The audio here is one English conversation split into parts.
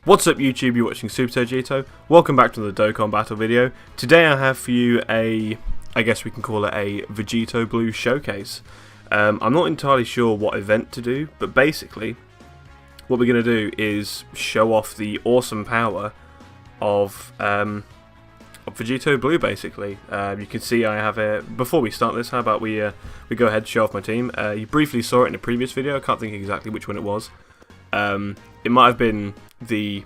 What's up YouTube, you're watching SuperTogito. Welcome back to the Dokkan battle video. Today I have for you I guess we can call it a Vegito Blue showcase. I'm not entirely sure what event to do, but basically what we're going to do is show off the awesome power of Vegito Blue basically. You can see I have a, before we start this, how about we go ahead and show off my team. You briefly saw it in a previous video, I can't think exactly which one it was. It might have been the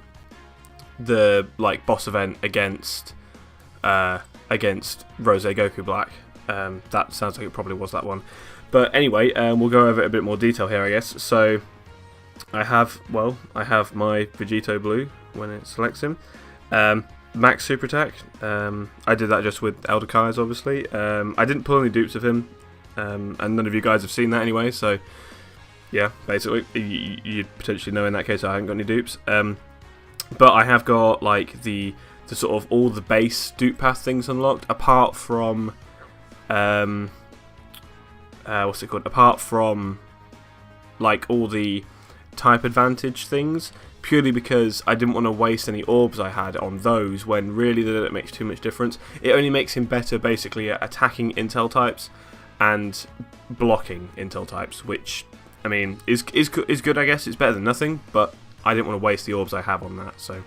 like boss event against Rose Goku Black. That sounds like it probably was that one. But anyway, we'll go over it a bit more detail here, I guess. So I have my Vegito Blue when it selects him. Max Super Attack. I did that just with Elder Kai's, obviously. I didn't pull any dupes of him, and none of you guys have seen that anyway. So yeah, basically you'd potentially know in that case I haven't got any dupes. But I have got like the sort of all the base dupe path things unlocked, apart from what's it called? Apart from like all the type advantage things, purely because I didn't want to waste any orbs I had on those when really they don't make too much difference. It only makes him better basically at attacking intel types and blocking intel types, which I mean is good, I guess. It's better than nothing, but I didn't want to waste the orbs I have on that, so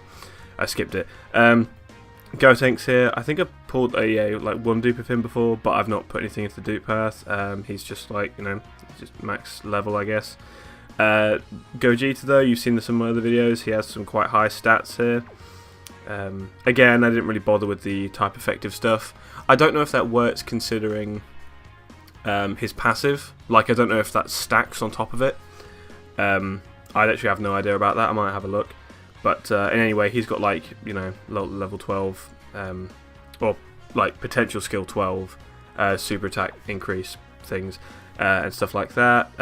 I skipped it. Gotenks here. I think I pulled a like one dupe of him before, but I've not put anything into the dupe path. He's just like, you know, just max level, I guess. Vegito though, you've seen some of my other videos. He has some quite high stats here. Again, I didn't really bother with the type effective stuff. I don't know if that works considering his passive. Like, I don't know if that stacks on top of it. I actually have no idea about that. I might have a look. But in any way, he's got like, you know, level 12, or like potential skill 12 super attack increase things and stuff like that.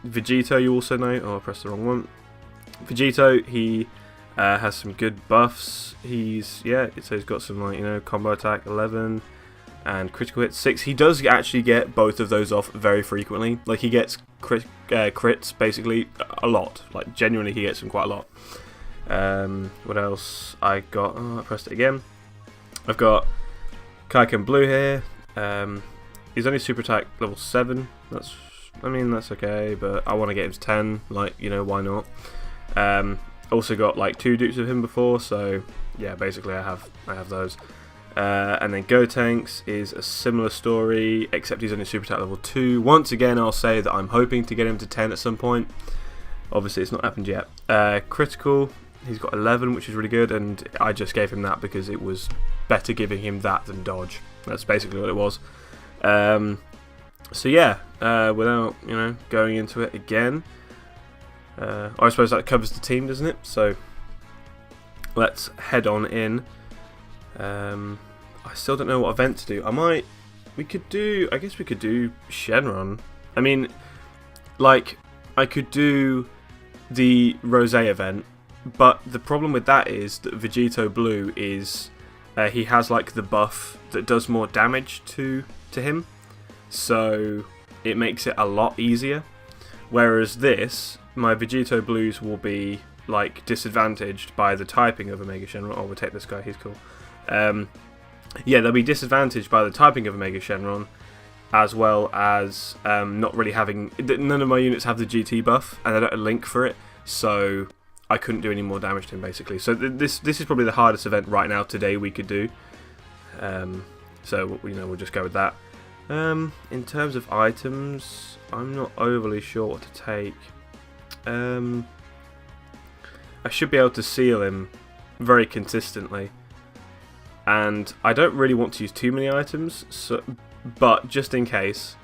Vegito, you also know. Oh, I pressed the wrong one. Vegito, he has some good buffs. So he's got some, like, you know, combo attack 11 and critical hit 6. He does actually get both of those off very frequently. Like, he gets crits basically a lot. Like, genuinely, he gets them quite a lot. What else I got? Oh, I pressed it again. I've got Kaiken Blue here. He's only super attack level 7. That's okay, but I want to get him to 10. Like, you know, why not? Also got like 2 dupes of him before, so yeah, basically I have those. And then Gotenks is a similar story, except he's only super attack level 2. Once again, I'll say that I'm hoping to get him to 10 at some point. Obviously, it's not happened yet. Critical, he's got 11, which is really good, and I just gave him that because it was better giving him that than dodge. That's basically what it was. So yeah, without, you know, going into it again, I suppose that covers the team, doesn't it? So let's head on in. I still don't know what event to do. I guess we could do Shenron. I mean, like, I could do the Rose event, but the problem with that is that Vegito Blue is, he has like the buff that does more damage to him, so it makes it a lot easier. Whereas this, my Vegito Blues will be like disadvantaged by the typing of Omega Shenron. Oh, we'll take this guy, he's cool. Yeah, they'll be disadvantaged by the typing of Omega Shenron, as well as not really having, none of my units have the GT buff, and I don't have a link for it, so I couldn't do any more damage to him basically. So this is probably the hardest event right now today we could do. So, you know, we'll just go with that. In terms of items, I'm not overly sure what to take. I should be able to seal him very consistently, and I don't really want to use too many items, so, but just in case,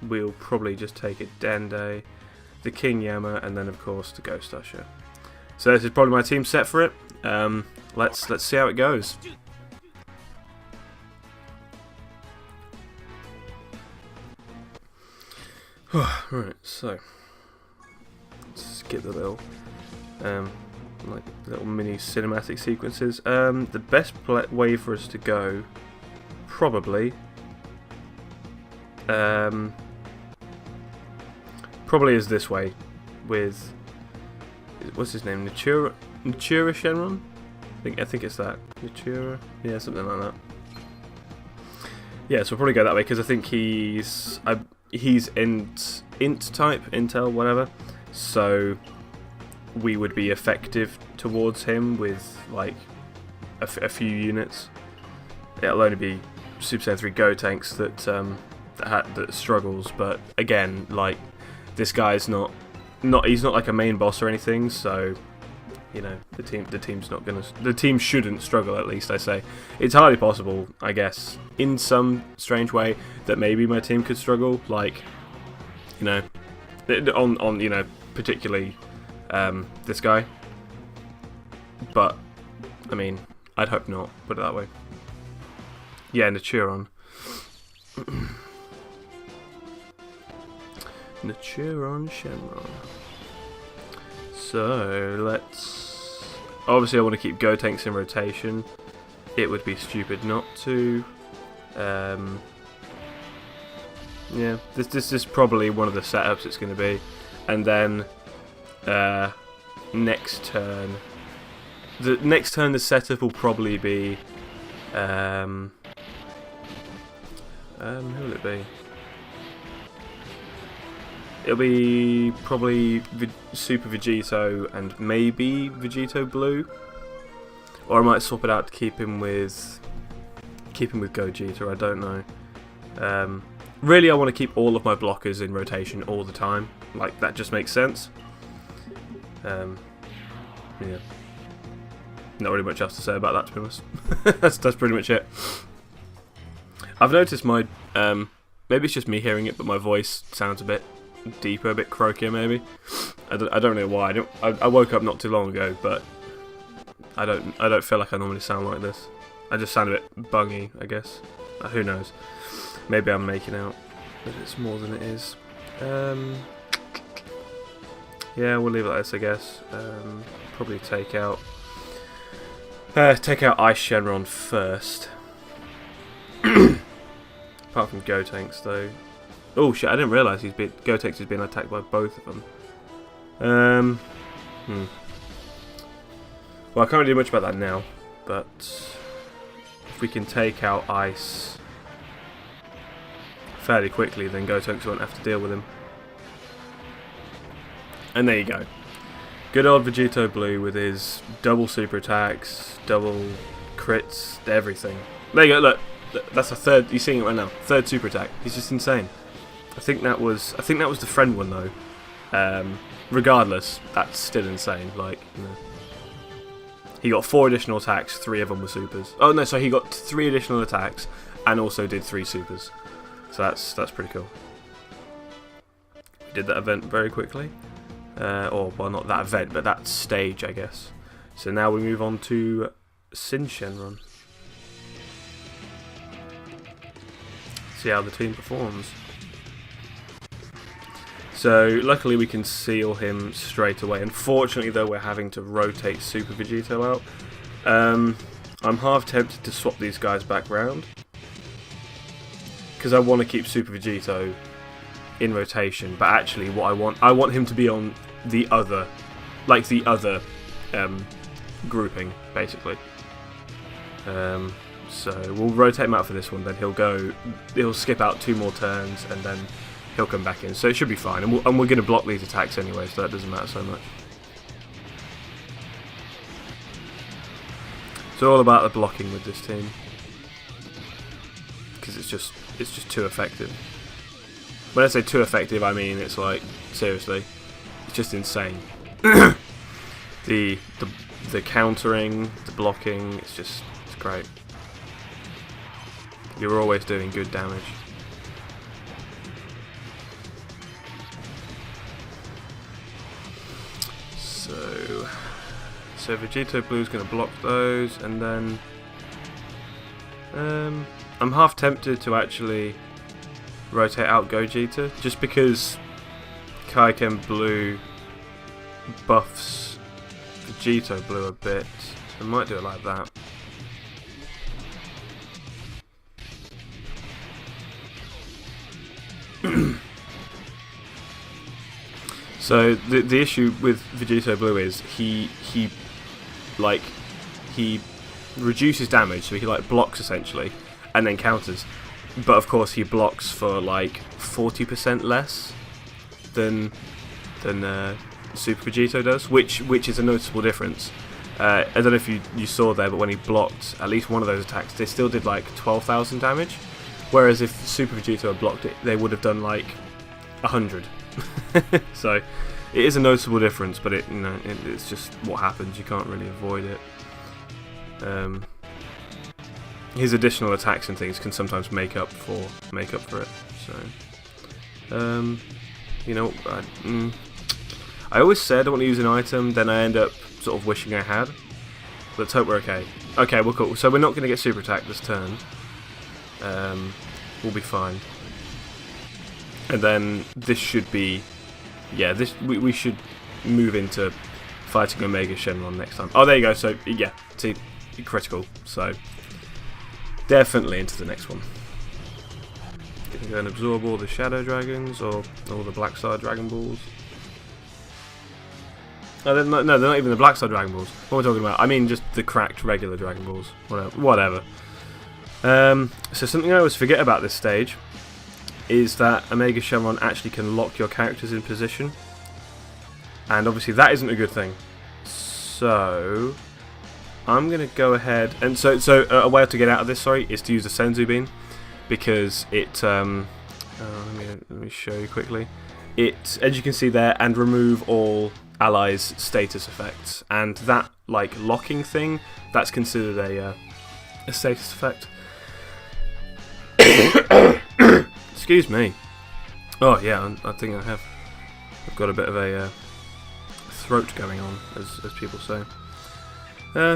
we'll probably just take it Dende, the King Yama, and then of course the Ghost Usher. So this is probably my team set for it. Let's see how it goes. Right, so let's skip the little like little mini cinematic sequences. The best way for us to go probably is this way with, what's his name, Natura, Natura Shenron? I think it's that. Natura? Yeah, something like that. Yeah, so we'll probably go that way because I think he's int type, intel, whatever. So we would be effective towards him with like a few units. It'll only be Super Saiyan 3 Go tanks that struggles, but again, like this guy's not he's not like a main boss or anything, so you know the team shouldn't struggle, at least I say. It's highly possible, I guess, in some strange way that maybe my team could struggle, like you know, on you know, particularly this guy. But I mean, I'd hope not. Put it that way. Yeah, Naturon. Naturon Shenron. So let's. Obviously, I want to keep Go tanks in rotation. It would be stupid not to. Yeah, this is probably one of the setups it's going to be, and then next turn. The next turn, the setup will probably be. Who will it be? It'll be probably Super Vegito and maybe Vegito Blue, or I might swap it out to keep him with Gogeta. I don't know. Really, I want to keep all of my blockers in rotation all the time. Like that just makes sense. Yeah. Not really much else to say about that, to be honest. that's pretty much it. I've noticed my maybe it's just me hearing it, but my voice sounds a bit deeper, a bit croakier maybe. I don't know why. I woke up not too long ago, but I don't feel like I normally sound like this. I just sound a bit bungy, I guess. Who knows? Maybe I'm making out that it's more than it is. Yeah, we'll leave it like this, I guess. Probably take out Ice Shenron first. Apart from Gotenks, though. Oh shit! I didn't realise Gotenks has been attacked by both of them. Well, I can't do much about that now, but if we can take out Ice fairly quickly, then Gotenks won't have to deal with him. And there you go. Good old Vegito Blue with his double super attacks, double crits, everything. There you go. Look, that's a third. You're seeing it right now. Third super attack. He's just insane. I think that was the friend one though. Regardless, that's still insane. Like, you know, he got 4 additional attacks. 3 of them were supers. Oh no, so he got 3 additional attacks and also did 3 supers. So that's pretty cool. We did that event very quickly. Or, well, not that event, but that stage, I guess. So now we move on to Sin Shenron. See how the team performs. So, luckily we can seal him straight away. Unfortunately, though, we're having to rotate Super Vegito out. I'm half tempted to swap these guys back round, because I want to keep Super Vegito in rotation, but actually what I want him to be on the other grouping, basically. So we'll rotate him out for this one, then he'll skip out 2 more turns and then he'll come back in, so it should be fine, and we're going to block these attacks anyway, so that doesn't matter so much. It's all about the blocking with this team, because it's just too effective. When I say too effective, I mean it's like, seriously, it's just insane. The countering, the blocking, it's great. You're always doing good damage. So Vegito Blue's going to block those, and then I'm half tempted to actually rotate out Gogeta, just because Kaiken Blue buffs Vegito Blue a bit. I might do it like that. So the issue with Vegito Blue is he like he reduces damage, so he like blocks essentially, and then counters. But of course, he blocks for like 40% less than Super Vegito does, which is a noticeable difference. I don't know if you saw there, but when he blocked at least one of those attacks, they still did like 12,000 damage. Whereas if Super Vegito had blocked it, they would have done like 100. So it is a noticeable difference, but it's just what happens. You can't really avoid it. His additional attacks and things can sometimes make up for it. So, I always said I want to use an item, then I end up sort of wishing I had. Let's hope we're okay. Okay, we're cool. So we're not going to get super attack this turn. We'll be fine. And then this should be, yeah, we should move into fighting Omega Shenron next time. Oh, there you go. So yeah, see, critical. So definitely into the next one. Gonna go and absorb all the Shadow Dragons or all the Black Star Dragon Balls. Oh, they're not even the Black Star Dragon Balls. What am I talking about? I mean just the cracked regular Dragon Balls. Whatever. So something I always forget about this stage is that Omega Shenron actually can lock your characters in position. And obviously that isn't a good thing. So I'm going to go ahead and so a way to get out of this, is to use the Senzu Bean, because it let me show you quickly. It, as you can see there, and remove all allies' status effects, and that like locking thing, that's considered a status effect. Excuse me. Oh yeah, I think I've got a bit of a throat going on, as people say.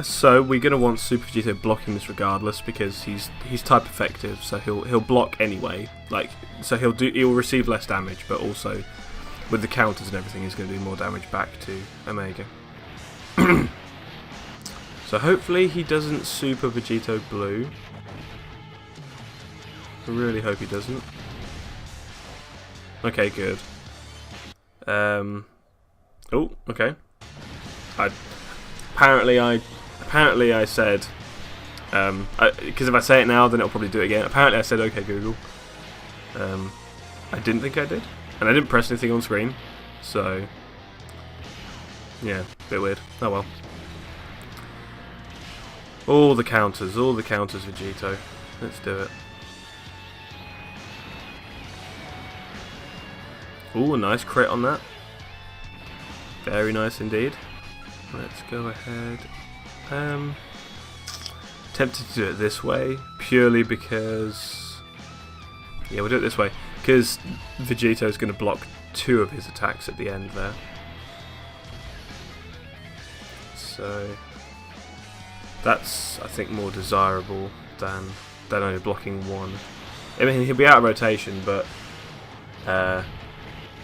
So we're gonna want Super Vegito blocking this regardless, because he's type effective, so he'll block anyway. Like, so he'll receive less damage, but also with the counters and everything, he's gonna do more damage back to Omega. So hopefully he doesn't Super Vegito Blue. I really hope he doesn't. Okay, good. Oh, okay. Apparently I said, because if I say it now, then it'll probably do it again. Apparently I said, okay, Google. I didn't think I did, and I didn't press anything on screen, so yeah, a bit weird. Oh well. All the counters, Vegito. Let's do it. Ooh, a nice crit on that. Very nice indeed. Let's go ahead. Tempted to do it this way, purely because... Yeah, we'll do it this way, because Vegito's going to block 2 of his attacks at the end there. So that's, I think, more desirable than only blocking 1. I mean, he'll be out of rotation, but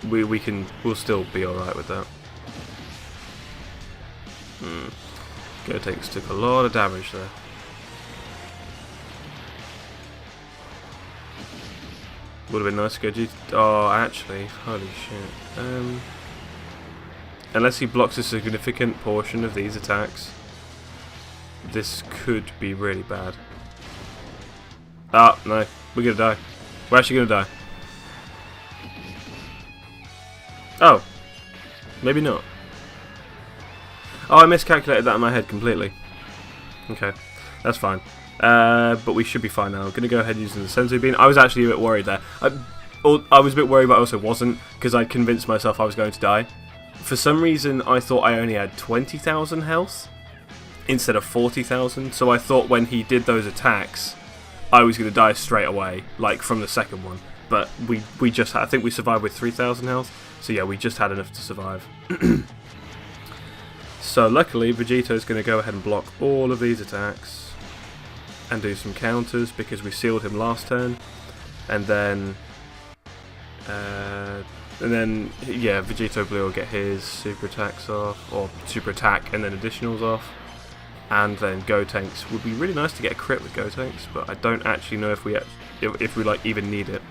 we'll still be alright with that. Gotenks took a lot of damage there. Would have been nice to go G. Oh, actually, holy shit. Unless he blocks a significant portion of these attacks, this could be really bad. Ah, no, we're gonna die. We're actually gonna die. Oh, maybe not. Oh, I miscalculated that in my head completely. Okay, that's fine. But we should be fine now. I'm going to go ahead using the Senzu Bean. I was actually a bit worried there. I was a bit worried, but I also wasn't, because I'd convinced myself I was going to die. For some reason, I thought I only had 20,000 health instead of 40,000. So I thought when he did those attacks, I was going to die straight away, like from the second one. But we just had, I think we survived with 3,000 health. So yeah, we just had enough to survive. So luckily, Vegito's going to go ahead and block all of these attacks and do some counters, because we sealed him last turn. And then yeah, Vegito Blue will get his super attacks off, or super attack and then additionals off. And then Gotenks would be really nice to get a crit with Gotenks, but I don't actually know if we like even need it.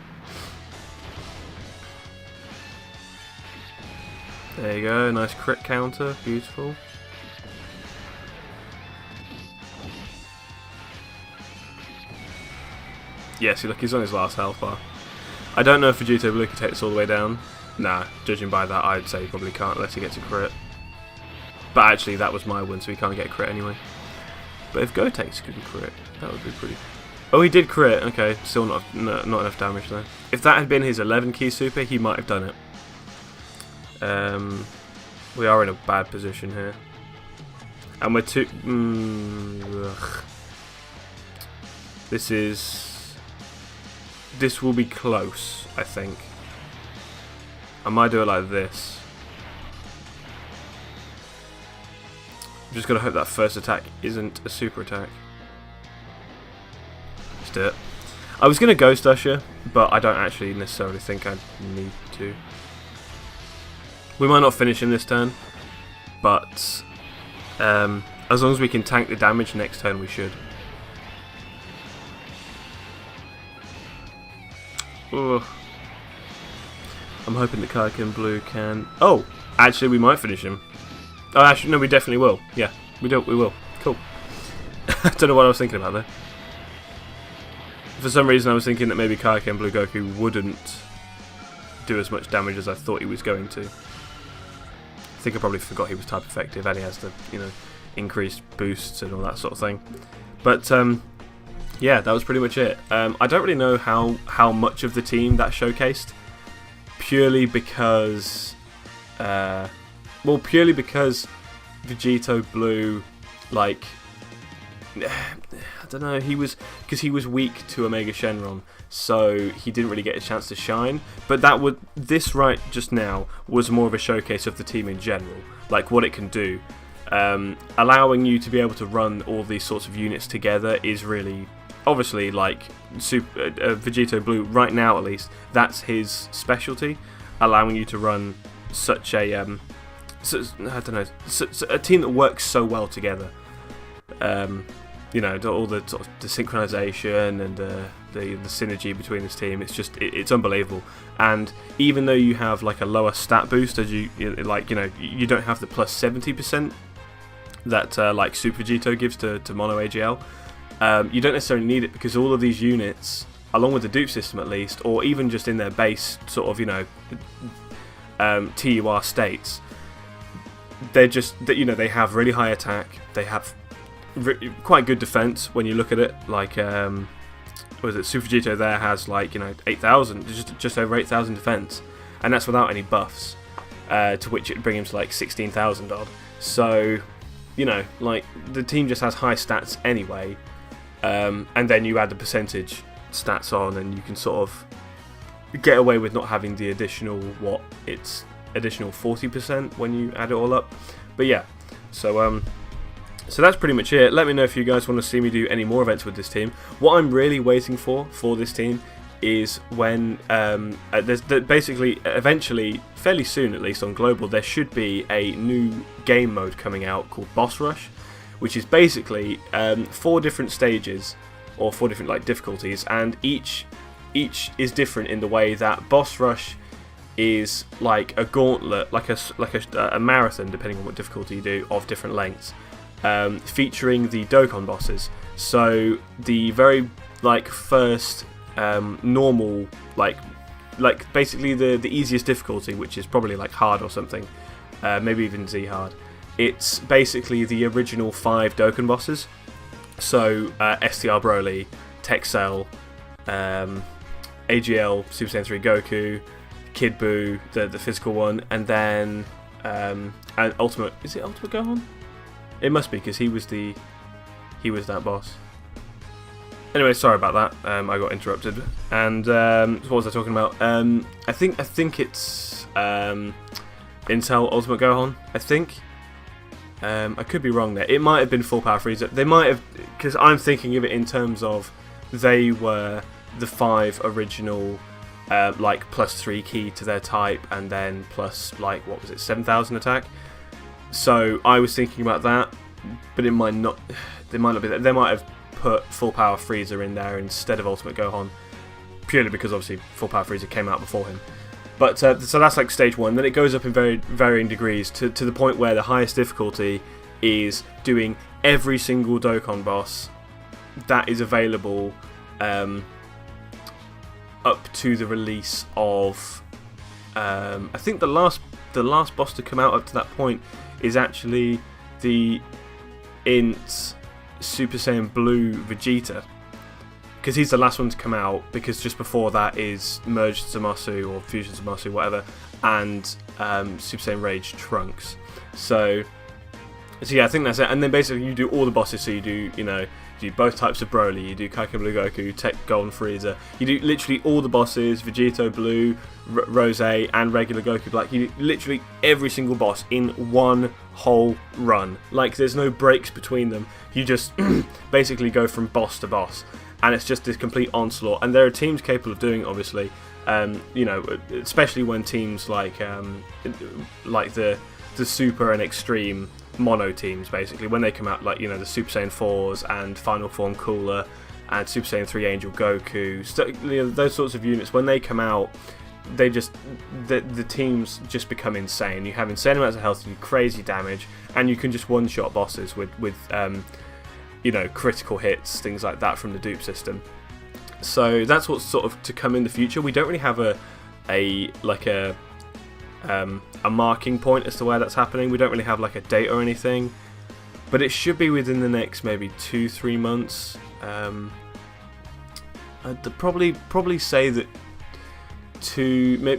There you go, nice crit counter, beautiful. Yeah, see, look, he's on his last health bar. I don't know if Vegito Blue can take this all the way down. Nah, judging by that, I'd say he probably can't unless he gets a crit. But actually, that was my win, so he can't get a crit anyway. But if Gotenks could crit, that would be pretty... Oh, he did crit. Okay, still not enough damage though. If that had been his 11 key super, he might have done it. We are in a bad position here. And we're too... This will be close, I think. I might do it like this. I'm just going to hope that first attack isn't a super attack. Let's do it. I was going to Ghost Usher, but I don't actually necessarily think I need to. We might not finish him this turn, but as long as we can tank the damage next turn, we should. Ugh. I'm hoping that Kaioken Blue can... Oh! Actually, we might finish him. Oh, actually, no, we definitely will. Yeah, we will. Cool. I don't know what I was thinking about there. For some reason, I was thinking that maybe Kaioken Blue Goku wouldn't do as much damage as I thought he was going to. I think I probably forgot he was type effective and he has the, you know, increased boosts and all that sort of thing. But, yeah, that was pretty much it. I don't really know how much of the team that showcased. Purely because... purely because Vegito Blue, like... I don't know, because he was weak to Omega Shenron, so he didn't really get a chance to shine. But this right just now was more of a showcase of the team in general, like what it can do. Allowing you to be able to run all these sorts of units together is really, obviously, like Vegito Blue right now at least. That's his specialty, allowing you to run such a I don't know, a team that works so well together. You know, all the sort of the synchronization and the synergy between this team, it's unbelievable. And even though you have like a lower stat boost, as you don't have the plus 70% that like Super Vegito gives to Mono AGL, you don't necessarily need it because all of these units, along with the dupe system at least, or even just in their base sort of, you know, TUR states, they're just, you know, they have really high attack, they have quite good defense when you look at it. Like, what is it? Super Vegito there has like, you know, 8,000, just over 8,000 defense, and that's without any buffs. To which it would bring him to like 16,000 odd. So, you know, like the team just has high stats anyway, and then you add the percentage stats on, and you can sort of get away with not having the additional additional 40% when you add it all up. But yeah, so that's pretty much it. Let me know if you guys want to see me do any more events with this team. What I'm really waiting for this team is when there's basically, eventually, fairly soon at least on Global, there should be a new game mode coming out called Boss Rush, which is basically 4 different stages, or 4 different like difficulties, and each is different in the way that Boss Rush is like a gauntlet, like a marathon, depending on what difficulty you do, of different lengths. Featuring the Dokkan bosses. So the very like first normal, like basically the easiest difficulty, which is probably like hard or something, maybe even Z hard. It's basically the original 5 Dokkan bosses. So STR Broly, Texel, AGL, Super Saiyan 3 Goku, Kid Buu, the physical one, and then and Ultimate. Is it Ultimate Gohan? It must be, because he was that boss. Anyway, sorry about that. I got interrupted. And what was I talking about? I think it's Intel Ultimate Gohan. I think. I could be wrong there. It might have been Full Power Frieza. They might have, because I'm thinking of it in terms of they were the 5 original, like +3 key to their type, and then plus like what was it, 7,000 attack. So I was thinking about that, but it might not. They might not be. They might have put Full Power Frieza in there instead of Ultimate Gohan, purely because obviously Full Power Frieza came out before him. But so that's like stage 1. Then it goes up in very varying degrees to the point where the highest difficulty is doing every single Dokkan boss that is available up to the release of I think the last boss to come out up to that point is actually the Int Super Saiyan Blue Vegeta, because he's the last one to come out, because just before that is Merged Zamasu or Fusion Zamasu, whatever, and Super Saiyan Rage Trunks. So yeah, I think that's it. And then basically you do all the bosses. So you do, you do both types of Broly, you do Kaioken Blue Goku, Tech Golden Frieza, you do literally all the bosses, Vegito Blue, Rose, and regular Goku Black. You do literally every single boss in one whole run. Like, there's no breaks between them. You just basically go from boss to boss, and it's just this complete onslaught. And there are teams capable of doing it, obviously. Especially when teams like the Super and Extreme mono teams, basically, when they come out, like, the Super Saiyan 4s and Final Form Cooler and Super Saiyan 3 Angel Goku, those sorts of units, when they come out, they just, the teams just become insane. You have insane amounts of health, you do crazy damage, and you can just one-shot bosses with critical hits, things like that from the dupe system. So that's what's sort of to come in the future. We don't really have a marking point as to where that's happening. We don't really have like a date or anything, but it should be within the next maybe 2-3 months. I'd probably say that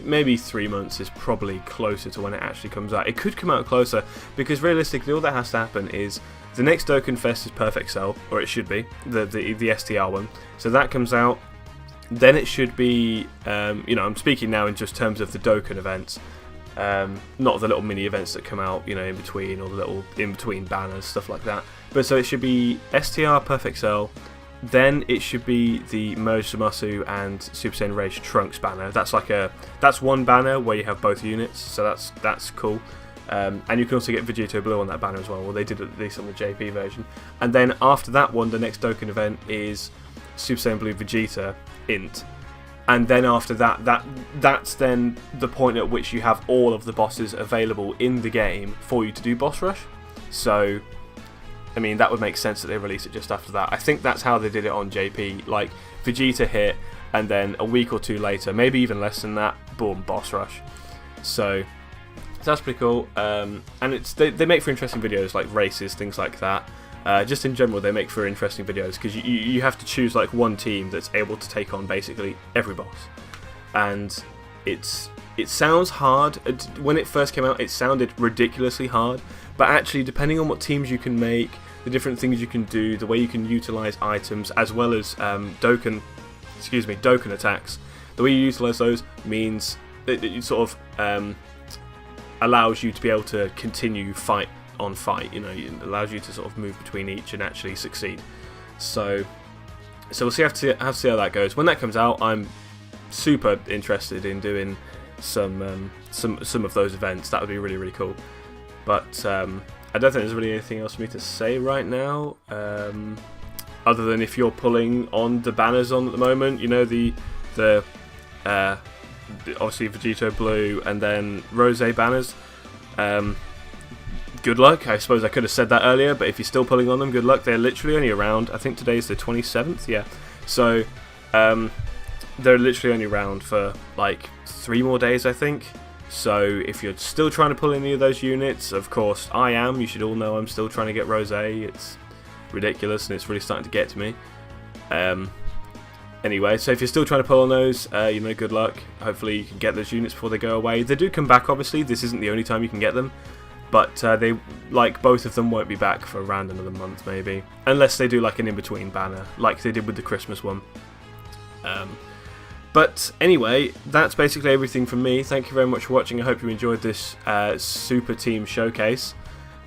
maybe 3 months is probably closer to when it actually comes out. It could come out closer, because realistically all that has to happen is the next Dokkan Fest is Perfect Cell, or it should be the STR one. So that comes out, then it should be I'm speaking now in just terms of the Dokkan events. Not the little mini events that come out, in between, or the little in-between banners, stuff like that. But so it should be STR Perfect Cell, then it should be the Merged Zamasu and Super Saiyan Rage Trunks banner. That's one banner where you have both units, so that's cool. And you can also get Vegito Blue on that banner as well. Well, they did at least on the JP version. And then after that one, the next Dokkan event is Super Saiyan Blue Vegeta Int. And then after that's then the point at which you have all of the bosses available in the game for you to do boss rush. So, I mean, that would make sense that they release it just after that. I think that's how they did it on JP. Like, Vegeta hit, and then a week or two later, maybe even less than that, boom, boss rush. So that's pretty cool. And they make for interesting videos, like races, things like that. Just in general, they make for interesting videos, because you have to choose like one team that's able to take on basically every boss. And it sounds hard. When it first came out, it sounded ridiculously hard, but actually, depending on what teams you can make, the different things you can do, the way you can utilize items, as well as Dokkan attacks, the way you utilize those means that it sort of allows you to be able to continue fight on fight. It allows you to sort of move between each and actually succeed. So we'll see. Have to see how that goes. When that comes out, I'm super interested in doing some of those events. That would be really, really cool. But I don't think there's really anything else for me to say right now, other than if you're pulling on the banners on at the moment, the obviously Vegito Blue and then Rose banners. Good luck. I suppose I could have said that earlier, but if you're still pulling on them, good luck. They're literally only around, I think today's the 27th, yeah. So they're literally only around for like 3 more days, I think. So if you're still trying to pull any of those units, of course I am. You should all know I'm still trying to get Rose. It's ridiculous, and it's really starting to get to me. Anyway, so if you're still trying to pull on those, good luck. Hopefully you can get those units before they go away. They do come back, obviously. This isn't the only time you can get them. But they, like, both of them won't be back for around another month, maybe. Unless they do, like, an in-between banner, like they did with the Christmas one. But anyway, that's basically everything from me. Thank you very much for watching. I hope you enjoyed this Super Team Showcase.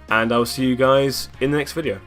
And I'll see you guys in the next video.